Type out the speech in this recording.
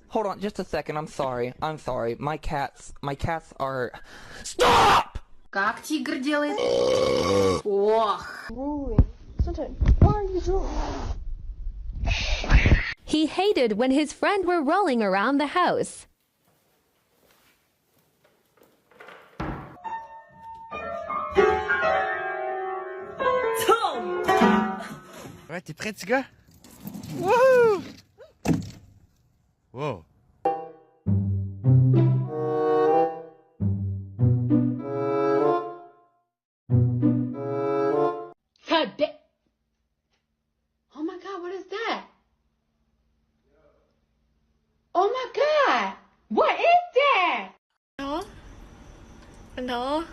Hold on, just a second. I'm sorry. My cats are. Stop! Как тигр делает? Ох. He hated when his friend were rolling around the house. Ouais, t'es prêt, petit gars? Wouhou! Wow. Oh my God, what is that? Oh my God, what is that? Nó.